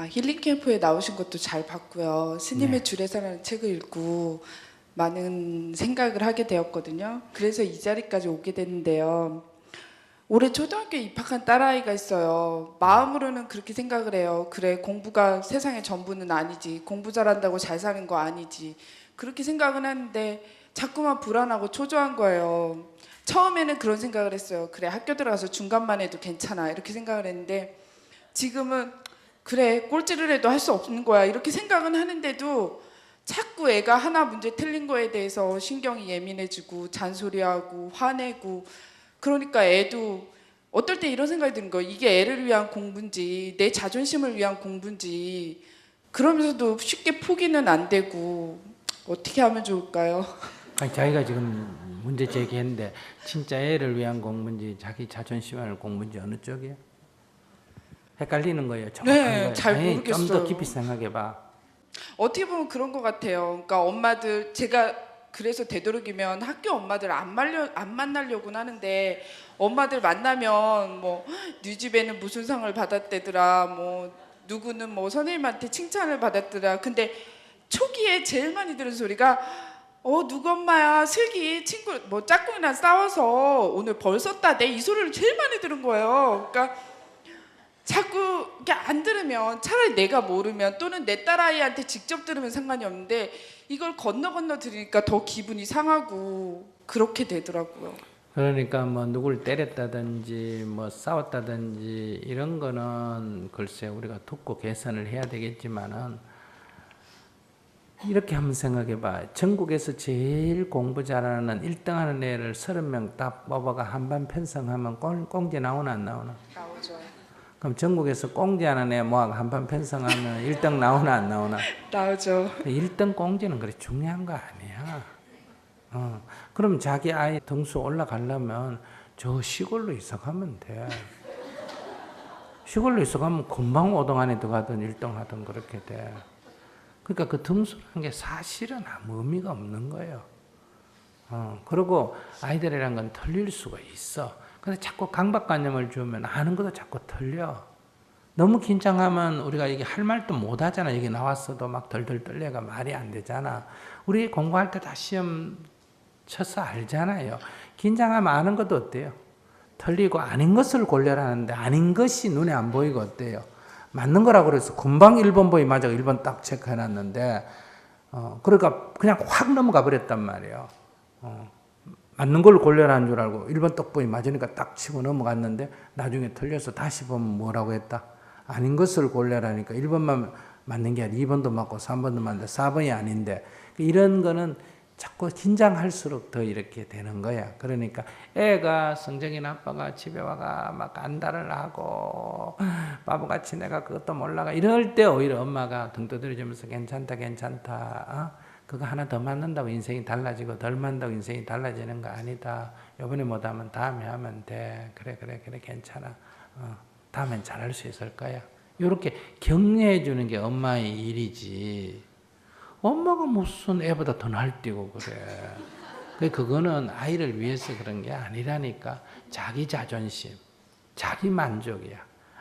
힐링 캠프에 나오신 것도 잘 봤고요. 스님의 네. 주례사라는 책을 읽고 많은 생각을 하게 되었거든요. 그래서 이 자리까지 오게 됐는데요. 올해 초등학교에 입학한 딸아이가 있어요. 마음으로는 그렇게 생각을 해요. 그래, 공부가 세상의 전부는 아니지. 공부 잘한다고 잘 사는 거 아니지. 그렇게 생각은 하는데 자꾸만 불안하고 초조한 거예요. 처음에는 그런 생각을 했어요. 그래, 학교 들어가서 중간만 해도 괜찮아. 이렇게 생각을 했는데 지금은 그래, 꼴찌를 해도 할 수 없는 거야. 이렇게 생각은 하는데도 자꾸 애가 하나 문제 틀린 거에 대해서 신경이 예민해지고 잔소리하고 화내고, 그러니까 애도 어떨 때 이런 생각이 드는 거예요. 이게 애를 위한 공부인지 내 자존심을 위한 공부인지. 그러면서도 쉽게 포기는 안 되고 어떻게 하면 좋을까요? 아니, 자기가 지금 문제 제기했는데 진짜 애를 위한 공부인지 자기 자존심을 위한 공부인지 어느 쪽이야? 헷갈리는 거예요. 정확한 네, 거예요. 잘 좀 모르겠어요. 더 깊이 생각해봐. 어떻게 보면 그런 것 같아요. 그러니까 엄마들, 제가 그래서 되도록이면 학교 엄마들 안 만나려고는 하는데, 엄마들 만나면 뭐 네 집에는 무슨 상을 받았대더라, 뭐 누구는 뭐 선생님한테 칭찬을 받았더라. 근데 초기에 제일 많이 들은 소리가 누구 엄마야 슬기 친구 뭐 짝꿍이랑 싸워서 오늘 벌 썼다대, 이 소리를 제일 많이 들은 거예요. 그러니까 자꾸 이게 안 들으면, 차라리 내가 모르면 또는 내 딸아이한테 직접 들으면 상관이 없는데 이걸 건너 들으니까 더 기분이 상하고 그렇게 되더라고요. 그러니까 뭐 누굴 때렸다든지 뭐 싸웠다든지 이런 거는 글쎄 우리가 듣고 개선을 해야 되겠지만은, 이렇게 한번 생각해봐. 전국에서 제일 공부 잘하는 1등 하는 애를 30명 딱 뽑아가 한반 편성하면 꽁지 나오나 안 나오나? 나오죠. 그럼 전국에서 꽁지하는 애 모아가 한판 편성하면 1등 나오나 안 나오나? 나오죠. 1등 꽁지는 그래 중요한 거 아니야. 그럼 자기 아이 등수 올라가려면 저 시골로 이사 가면 돼. 시골로 이사 가면 금방 5등 안에 들어가든 1등 하든 그렇게 돼. 그러니까 그 등수라는 게 사실은 아무 의미가 없는 거예요. 그리고 아이들이란 건 틀릴 수가 있어. 근데 자꾸 강박관념을 주면 아는 것도 자꾸 틀려. 너무 긴장하면 우리가 이게 할 말도 못 하잖아. 여기 나왔어도 막 덜덜 떨려가 말이 안 되잖아. 우리 공부할 때 다 시험 쳐서 알잖아요. 긴장하면 아는 것도 어때요? 틀리고 아닌 것을 골라라는데 아닌 것이 눈에 안 보이고 어때요? 맞는 거라고 그래서 금방 1번 보이 맞아 1번 딱 체크해놨는데 그러니까 그냥 확 넘어가 버렸단 말이에요. 맞는 걸 골라라는 줄 알고 1번 떡보이 맞으니까 딱 치고 넘어갔는데 나중에 틀려서 다시 보면 뭐라고 했다? 아닌 것을 골라라니까 1번만 맞는 게 아니라 2번도 맞고 3번도 맞는데 4번이 아닌데, 이런 거는 자꾸 긴장할수록 더 이렇게 되는 거야. 그러니까 애가 성적이 나빠가 집에 와가 막 안달을 하고 바보같이 내가 그것도 몰라가 이럴 때 오히려 엄마가 등 두드려주면서 괜찮다 그거 하나 더 맞는다고 인생이 달라지고 덜 맞는다고 인생이 달라지는 거 아니다. 이번에 못하면 다음에 하면 돼. 그래 괜찮아. 다음엔 잘할 수 있을 거야. 이렇게 격려해 주는 게 엄마의 일이지. 엄마가 무슨 애보다 더 날뛰고 그래. 그거는 아이를 위해서 그런 게 아니라니까. 자기 자존심, 자기 만족이야.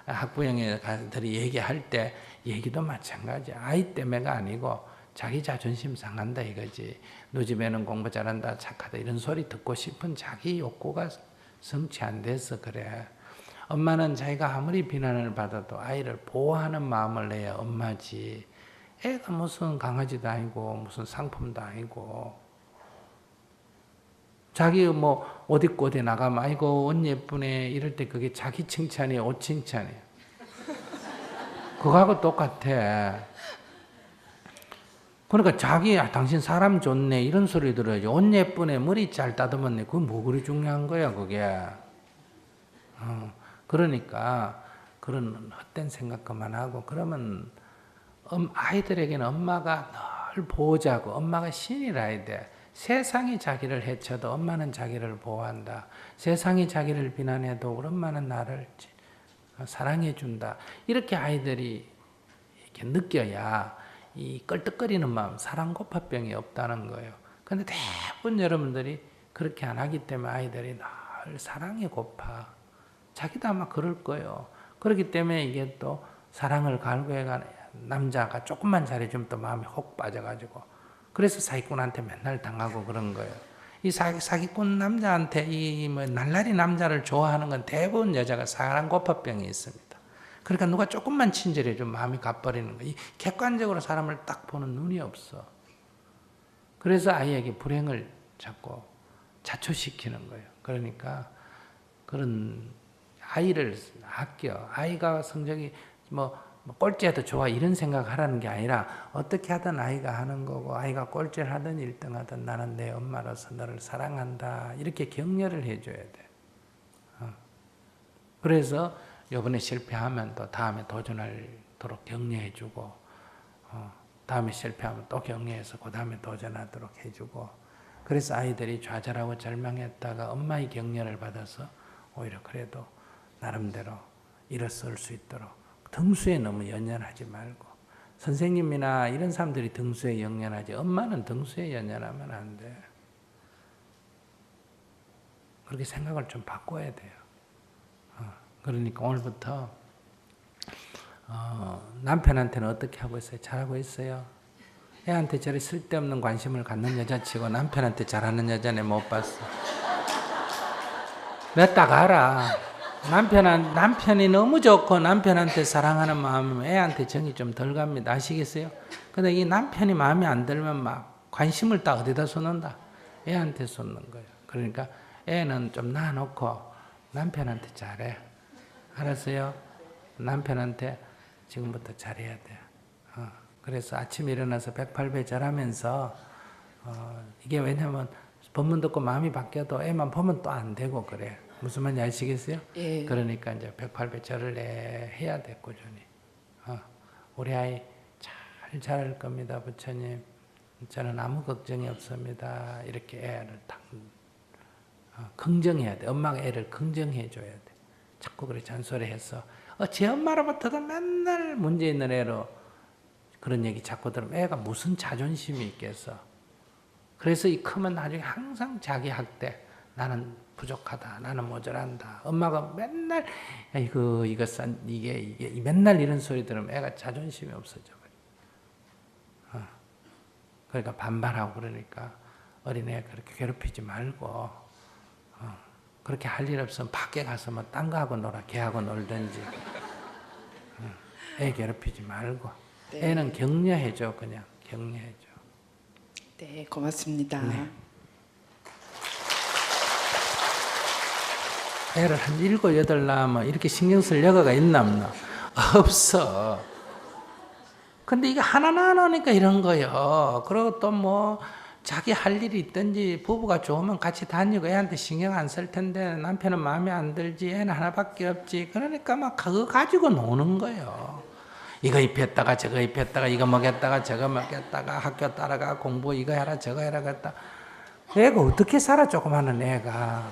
학부형들이 얘기할 때 얘기도 마찬가지야. 아이 때문에가 아니고 자기 자존심 상한다 이거지. 너 집에는 공부 잘한다, 착하다 이런 소리 듣고 싶은 자기 욕구가 성취 안 돼서 그래. 엄마는 자기가 아무리 비난을 받아도 아이를 보호하는 마음을 내야 엄마지. 애가 무슨 강아지도 아니고 무슨 상품도 아니고. 자기 뭐 옷 입고 어디 나가면 아이고 옷 예쁘네 이럴 때 그게 자기 칭찬이야, 옷 칭찬이야. 그거하고 똑같아. 그러니까 자기 당신 사람 좋네 이런 소리 들어야지. 옷 예쁘네, 머리 잘 따듬었네, 그건 뭐 그리 중요한 거야 그게. 그러니까 그런 헛된 생각 그만하고, 그러면 아이들에게는 엄마가 늘 보호자고 엄마가 신이라야 돼. 세상이 자기를 해쳐도 엄마는 자기를 보호한다. 세상이 자기를 비난해도 우리 엄마는 나를 사랑해 준다. 이렇게 아이들이 이렇게 느껴야 이 껄떡거리는 마음, 사랑고파병이 없다는 거예요. 근데 대부분 여러분들이 그렇게 안 하기 때문에 아이들이 늘 사랑이 고파. 자기도 아마 그럴 거예요. 그렇기 때문에 이게 또 사랑을 갈구해간 남자가 조금만 잘해주면 또 마음이 혹 빠져가지고 그래서 사기꾼한테 맨날 당하고 그런 거예요. 이 사기꾼 남자한테 이 뭐 날라리 남자를 좋아하는 건 대부분 여자가 사랑 고파병이 있습니다. 그러니까 누가 조금만 친절해주면 마음이 가버리는 거예요. 이 객관적으로 사람을 딱 보는 눈이 없어. 그래서 아이에게 불행을 자꾸 자초시키는 거예요. 그러니까 그런 아이를 아껴. 아이가 성적이 뭐 꼴찌해도 좋아 이런 생각하라는 게 아니라 어떻게 하든 아이가 하는 거고 아이가 꼴찌를 하든 1등 하든 나는 내 엄마로서 너를 사랑한다 이렇게 격려를 해줘야 돼. 그래서 이번에 실패하면 또 다음에 도전하도록 격려해주고 다음에 실패하면 또 격려해서 그 다음에 도전하도록 해주고 그래서 아이들이 좌절하고 절망했다가 엄마의 격려를 받아서 오히려 그래도 나름대로 일어설 수 있도록 등수에 너무 연연하지 말고 선생님이나 이런 사람들이 등수에 연연하지 엄마는 등수에 연연하면 안 돼. 그렇게 생각을 좀 바꿔야 돼요. 그러니까 오늘부터 남편한테는 어떻게 하고 있어요? 잘하고 있어요? 애한테 저리 쓸데없는 관심을 갖는 여자치고 남편한테 잘하는 여자네 못 봤어. 몇 딱 알아. 남편이 너무 좋고 남편한테 사랑하는 마음이면 애한테 정이 좀 덜 갑니다. 아시겠어요? 근데 이 남편이 마음에 안 들면 막 관심을 딱 어디다 쏟는다? 애한테 쏟는 거예요. 그러니까 애는 좀 놔놓고 남편한테 잘해. 알았어요? 남편한테 지금부터 잘해야 돼. 그래서 아침에 일어나서 108배 절하면서 이게 왜냐면 법문 듣고 마음이 바뀌어도 애만 보면 또 안 되고 그래. 무슨 말인지 아시겠어요? 예. 그러니까 이제 108배 절을 해야 돼 꾸준히. 우리 아이 잘 자랄 겁니다, 부처님. 저는 아무 걱정이 없습니다. 이렇게 애를 딱 긍정해야 돼. 엄마가 애를 긍정해 줘야 돼. 자꾸 그래 잔소리해서 제 엄마로부터도 맨날 문제 있는 애로 그런 얘기 자꾸 들으면 애가 무슨 자존심이 있겠어. 그래서 이 크면 나중에 항상 자기 학대 나는 부족하다. 나는 모자란다. 엄마가 맨날 이게 맨날 이런 소리 들으면 애가 자존심이 없어져 버려. 그러니까 반발하고 그러니까 어린애 그렇게 괴롭히지 말고 그렇게 할 일 없으면 밖에 가서 뭐 딴 거 하고 놀아. 걔하고 놀든지. 애 괴롭히지 말고. 네. 애는 격려해줘. 그냥 격려해줘. 네, 고맙습니다. 네. 애를 한 7, 8 낳으면 이렇게 신경 쓸 여가가 있나 없나? 없어. 근데 이게 하나 낳으니까 이런 거요. 그리고 또 뭐 자기 할 일이 있든지 부부가 좋으면 같이 다니고 애한테 신경 안 쓸 텐데 남편은 마음에 안 들지 애는 하나밖에 없지. 그러니까 막 그거 가지고 노는 거예요. 이거 입혔다가 저거 입혔다가 이거 먹였다가 저거 먹였다가 학교 따라가 공부 이거 해라 저거 해라 그랬다. 애가 어떻게 살아 조그마한 애가.